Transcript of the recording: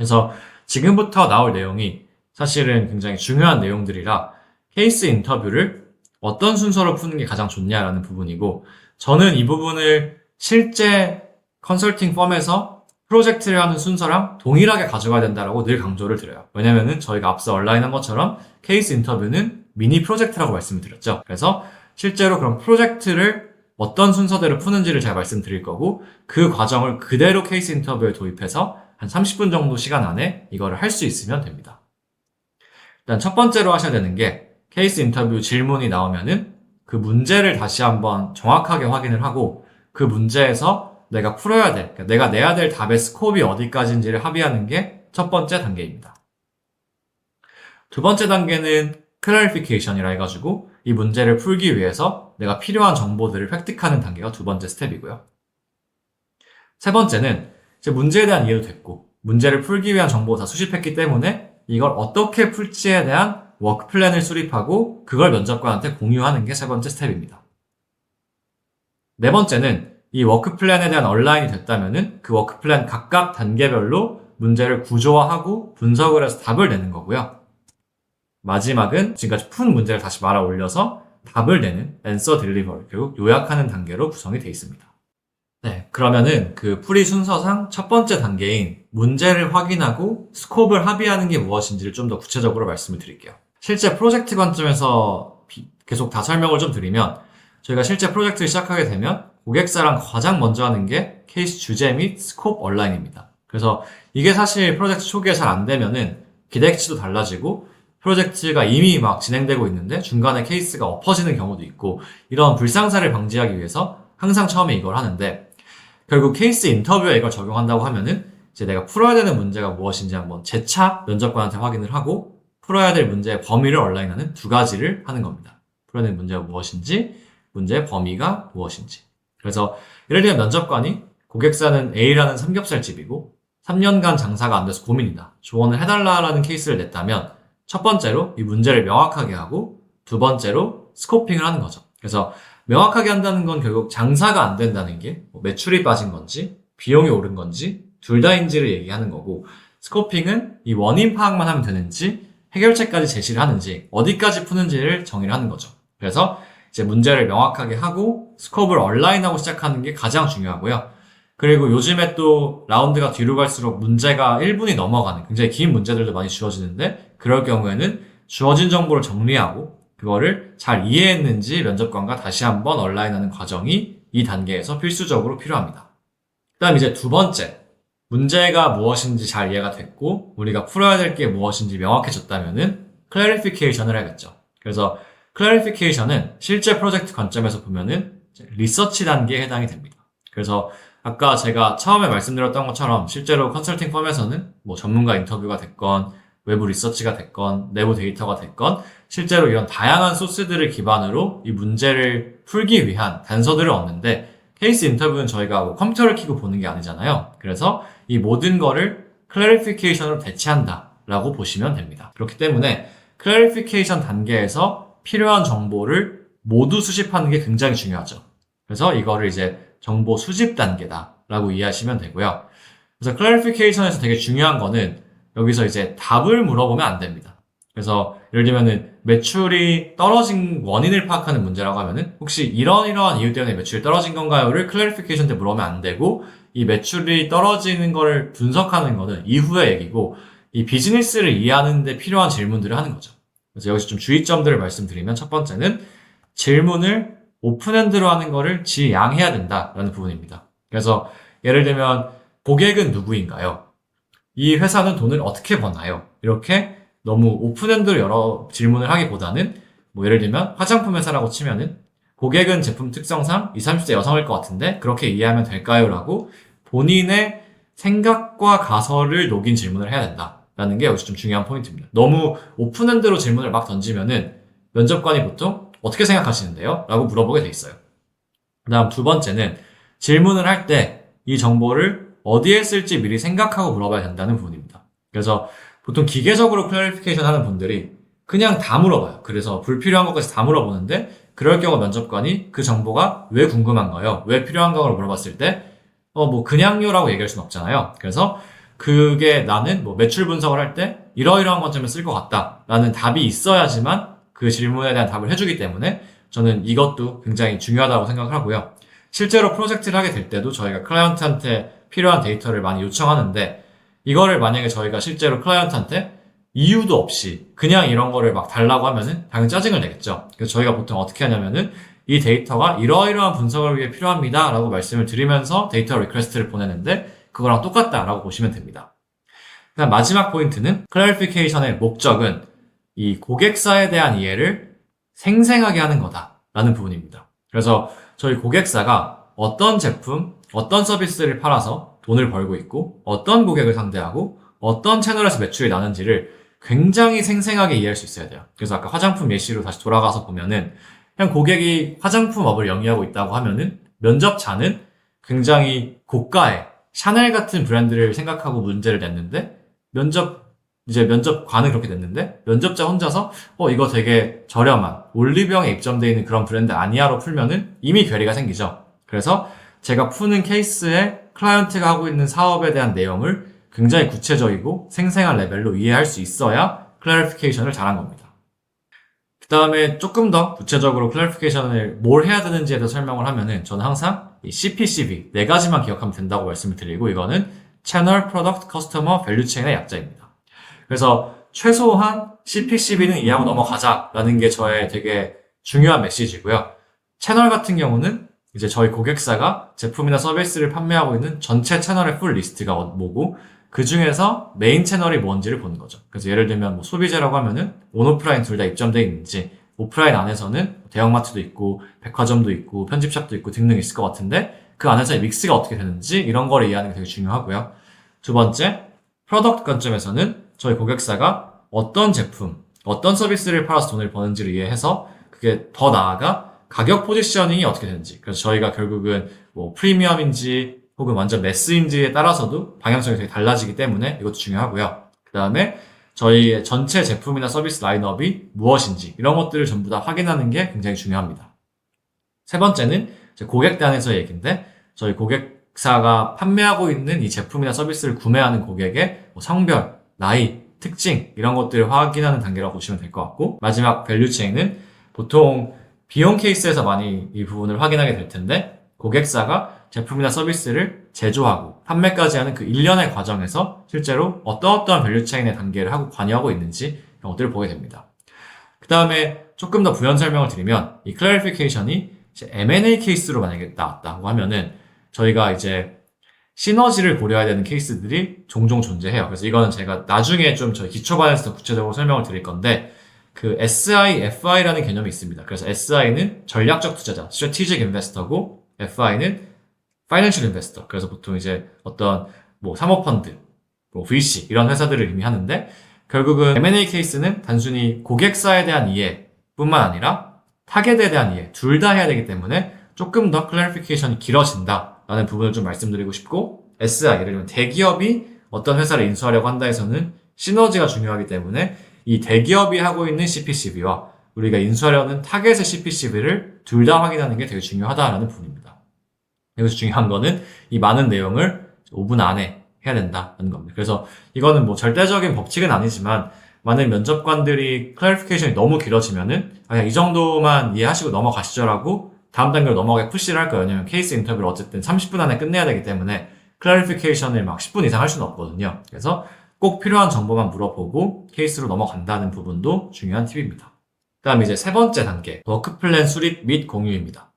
그래서 지금부터 나올 내용이 사실은 굉장히 중요한 내용들이라 케이스 인터뷰를 어떤 순서로 푸는 게 가장 좋냐라는 부분이고, 저는 이 부분을 실제 컨설팅 펌에서 프로젝트를 하는 순서랑 동일하게 가져가야 된다고 늘 강조를 드려요. 왜냐면은 저희가 앞서 언라인한 것처럼 케이스 인터뷰는 미니 프로젝트라고 말씀을 드렸죠. 그래서 실제로 그런 프로젝트를 어떤 순서대로 푸는지를 잘 말씀드릴 거고, 그 과정을 그대로 케이스 인터뷰에 도입해서 한 30분 정도 시간 안에 이거를 할 수 있으면 됩니다. 일단 첫 번째로 하셔야 되는 게, 케이스 인터뷰 질문이 나오면은 그 문제를 다시 한번 정확하게 확인을 하고, 그 문제에서 내가 풀어야 될, 그러니까 내가 내야 될 답의 스코프이 어디까지인지를 합의하는 게 첫 번째 단계입니다. 두 번째 단계는 클래리피케이션이라 해가지고 이 문제를 풀기 위해서 내가 필요한 정보들을 획득하는 단계가 두 번째 스텝이고요. 세 번째는 이제 문제에 대한 이해도 됐고, 문제를 풀기 위한 정보가 다 수집했기 때문에 이걸 어떻게 풀지에 대한 워크 플랜을 수립하고 그걸 면접관한테 공유하는 게 세 번째 스텝입니다. 네 번째는 이 워크 플랜에 대한 얼라인이 됐다면은 그 워크 플랜 각각 단계별로 문제를 구조화하고 분석을 해서 답을 내는 거고요. 마지막은 지금까지 푼 문제를 다시 말아 올려서 답을 내는 answer delivery, 결국 요약하는 단계로 구성이 되어 있습니다. 네, 그러면은 그 풀이 순서상 첫 번째 단계인 문제를 확인하고 스코프를 합의하는 게 무엇인지를 좀 더 구체적으로 말씀을 드릴게요. 실제 프로젝트 관점에서 계속 다 설명을 좀 드리면, 저희가 실제 프로젝트를 시작하게 되면 고객사랑 가장 먼저 하는 게 케이스 주제 및 스코프 얼라인입니다. 그래서 이게 사실 프로젝트 초기에 잘 안 되면은 기대치도 달라지고 프로젝트가 이미 막 진행되고 있는데 중간에 케이스가 엎어지는 경우도 있고, 이런 불상사를 방지하기 위해서 항상 처음에 이걸 하는데, 결국 케이스 인터뷰에 이걸 적용한다고 하면은 이제 내가 풀어야 되는 문제가 무엇인지 한번 재차 면접관한테 확인을 하고 풀어야 될 문제의 범위를 얼라인하는 두 가지를 하는 겁니다. 풀어야 되는 문제가 무엇인지, 문제의 범위가 무엇인지. 그래서 예를 들면 면접관이 고객사는 A라는 삼겹살집이고 3년간 장사가 안 돼서 고민이다, 조언을 해달라라는 케이스를 냈다면, 첫 번째로 이 문제를 명확하게 하고 두 번째로 스코핑을 하는 거죠. 그래서 명확하게 한다는 건 결국 장사가 안 된다는 게 매출이 빠진 건지 비용이 오른 건지 둘 다인지를 얘기하는 거고, 스코핑은 이 원인 파악만 하면 되는지 해결책까지 제시를 하는지 어디까지 푸는지를 정의를 하는 거죠. 그래서 이제 문제를 명확하게 하고 스코프를 얼라인하고 시작하는 게 가장 중요하고요. 그리고 요즘에 또 라운드가 뒤로 갈수록 문제가 1분이 넘어가는 굉장히 긴 문제들도 많이 주어지는데, 그럴 경우에는 주어진 정보를 정리하고 그거를 잘 이해했는지 면접관과 다시 한번 얼라인하는 과정이 이 단계에서 필수적으로 필요합니다. 그다음 이제 두 번째, 문제가 무엇인지 잘 이해가 됐고 우리가 풀어야 될 게 무엇인지 명확해졌다면은 클래리피케이션을 해야겠죠. 그래서 클래리피케이션은 실제 프로젝트 관점에서 보면은 리서치 단계에 해당이 됩니다. 그래서 아까 제가 처음에 말씀드렸던 것처럼 실제로 컨설팅 펌에서는 뭐 전문가 인터뷰가 됐건 외부 리서치가 됐건 내부 데이터가 됐건 실제로 이런 다양한 소스들을 기반으로 이 문제를 풀기 위한 단서들을 얻는데, 케이스 인터뷰는 저희가 뭐 컴퓨터를 켜고 보는 게 아니잖아요. 그래서 이 모든 거를 클래리피케이션으로 대체한다 라고 보시면 됩니다. 그렇기 때문에 클래리피케이션 단계에서 필요한 정보를 모두 수집하는 게 굉장히 중요하죠. 그래서 이거를 이제 정보 수집 단계다 라고 이해하시면 되고요. 그래서 클래리피케이션에서 되게 중요한 거는 여기서 이제 답을 물어보면 안 됩니다. 그래서 예를 들면은 매출이 떨어진 원인을 파악하는 문제라고 하면은 혹시 이러한 이유 때문에 매출이 떨어진 건가요를 클래리피케이션 때 물어보면 안 되고, 이 매출이 떨어지는 거를 분석하는 거는 이후의 얘기고, 이 비즈니스를 이해하는 데 필요한 질문들을 하는 거죠. 그래서 여기서 좀 주의점들을 말씀드리면, 첫 번째는 질문을 오픈엔드로 하는 거를 지양해야 된다라는 부분입니다. 그래서 예를 들면 고객은 누구인가요? 이 회사는 돈을 어떻게 버나요? 이렇게 너무 오픈엔드로 여러 질문을 하기보다는, 뭐 예를 들면 화장품 회사라고 치면은 고객은 제품 특성상 20, 30대 여성일 것 같은데 그렇게 이해하면 될까요? 라고 본인의 생각과 가설을 녹인 질문을 해야 된다라는 게 여기서 좀 중요한 포인트입니다. 너무 오픈엔드로 질문을 막 던지면은 면접관이 보통 어떻게 생각하시는데요? 라고 물어보게 돼 있어요. 그 다음 두 번째는 질문을 할 때 이 정보를 어디에 쓸지 미리 생각하고 물어봐야 된다는 부분입니다. 그래서 보통 기계적으로 클래리피케이션 하는 분들이 그냥 다 물어봐요. 그래서 불필요한 것까지 다 물어보는데, 그럴 경우 면접관이 그 정보가 왜 궁금한가요? 왜 필요한가를 물어봤을 때 뭐 그냥요라고 얘기할 수는 없잖아요. 그래서 그게 나는 뭐 매출 분석을 할 때 이러이러한 관점을 쓸 것 같다 라는 답이 있어야지만 그 질문에 대한 답을 해주기 때문에 저는 이것도 굉장히 중요하다고 생각을 하고요. 실제로 프로젝트를 하게 될 때도 저희가 클라이언트한테 필요한 데이터를 많이 요청하는데 이거를 만약에 저희가 실제로 클라이언트한테 이유도 없이 그냥 이런 거를 막 달라고 하면은 당연히 짜증을 내겠죠. 그래서 저희가 보통 어떻게 하냐면은 이 데이터가 이러이러한 분석을 위해 필요합니다 라고 말씀을 드리면서 데이터 리퀘스트를 보내는데 그거랑 똑같다라고 보시면 됩니다. 그다음 마지막 포인트는 클래리피케이션의 목적은 이 고객사에 대한 이해를 생생하게 하는 거다라는 부분입니다. 그래서 저희 고객사가 어떤 제품, 어떤 서비스를 팔아서 돈을 벌고 있고 어떤 고객을 상대하고 어떤 채널에서 매출이 나는지를 굉장히 생생하게 이해할 수 있어야 돼요. 그래서 아까 화장품 예시로 다시 돌아가서 보면은 그냥 고객이 화장품업을 영위하고 있다고 하면은 면접자는 굉장히 고가의 샤넬 같은 브랜드를 생각하고 문제를 냈는데 면접관은 그렇게 냈는데 면접자 혼자서 이거 되게 저렴한 올리브영에 입점되어 있는 그런 브랜드 아니야로 풀면은 이미 괴리가 생기죠. 그래서 제가 푸는 케이스에 클라이언트가 하고 있는 사업에 대한 내용을 굉장히 구체적이고 생생한 레벨로 이해할 수 있어야 클래리피케이션을 잘한 겁니다. 그 다음에 조금 더 구체적으로 클래리피케이션을 뭘 해야 되는지에 대해서 설명을 하면은 저는 항상 이 CPCB 4가지만 기억하면 된다고 말씀을 드리고 이거는 채널, 프로덕트, 커스터머, 밸류 체인의 약자입니다. 그래서 최소한 CPCB는 이해하고 넘어가자라는 게 저의 되게 중요한 메시지고요. 채널 같은 경우는 이제 저희 고객사가 제품이나 서비스를 판매하고 있는 전체 채널의 풀 리스트가 뭐고 그 중에서 메인 채널이 뭔지를 보는 거죠. 그래서 예를 들면 뭐 소비재라고 하면은 온오프라인 둘 다 입점되어 있는지 오프라인 안에서는 대형마트도 있고 백화점도 있고 편집샵도 있고 등등 있을 것 같은데 그 안에서의 믹스가 어떻게 되는지 이런 거를 이해하는 게 되게 중요하고요. 두 번째, 프로덕트 관점에서는 저희 고객사가 어떤 제품, 어떤 서비스를 팔아서 돈을 버는지를 이해해서 그게 더 나아가 가격 포지셔닝이 어떻게 되는지. 그래서 저희가 결국은 뭐 프리미엄인지 혹은 완전 매스인지에 따라서도 방향성이 되게 달라지기 때문에 이것도 중요하고요. 그 다음에 저희의 전체 제품이나 서비스 라인업이 무엇인지 이런 것들을 전부 다 확인하는 게 굉장히 중요합니다. 세 번째는 고객 단에서의 얘기인데 저희 고객사가 판매하고 있는 이 제품이나 서비스를 구매하는 고객의 성별, 나이, 특징 이런 것들을 확인하는 단계라고 보시면 될 것 같고 마지막 밸류 체인은 보통 비용 케이스에서 많이 이 부분을 확인하게 될 텐데 고객사가 제품이나 서비스를 제조하고 판매까지 하는 그 일련의 과정에서 실제로 어떠한 밸류 체인의 단계를 하고 관여하고 있는지 이런 것들을 보게 됩니다. 그 다음에 조금 더 부연 설명을 드리면 이 클래리피케이션이 M&A 케이스로 만약에 나왔다고 하면은 저희가 이제 시너지를 고려해야 되는 케이스들이 종종 존재해요. 그래서 이거는 제가 나중에 좀 저희 기초반에서 더 구체적으로 설명을 드릴 건데 그 SI, FI라는 개념이 있습니다. 그래서 SI는 전략적 투자자, Strategic Investor고 FI는 Financial Investor. 그래서 보통 이제 어떤 뭐 사모펀드, 뭐 VC 이런 회사들을 의미하는데 결국은 M&A 케이스는 단순히 고객사에 대한 이해뿐만 아니라 타겟에 대한 이해 둘 다 해야 되기 때문에 조금 더 클래리피케이션이 길어진다라는 부분을 좀 말씀드리고 싶고 SI, 예를 들면 대기업이 어떤 회사를 인수하려고 한다 해서는 시너지가 중요하기 때문에 이 대기업이 하고 있는 CPCB와 우리가 인수하려는 타겟의 CPCB를 둘 다 확인하는 게 되게 중요하다라는 부분입니다. 여기서 중요한 거는 이 많은 내용을 5분 안에 해야 된다는 겁니다. 그래서 이거는 뭐 절대적인 법칙은 아니지만 많은 면접관들이 클래리피케이션이 너무 길어지면은 그냥 이 정도만 이해하시고 넘어가시죠라고 다음 단계로 넘어가게 푸시를 할 거예요. 왜냐면 케이스 인터뷰를 어쨌든 30분 안에 끝내야 되기 때문에 클래리피케이션을 막 10분 이상 할 수는 없거든요. 그래서 꼭 필요한 정보만 물어보고 케이스로 넘어간다는 부분도 중요한 팁입니다. 그 다음 이제 세 번째 단계, 워크플랜 수립 및 공유입니다.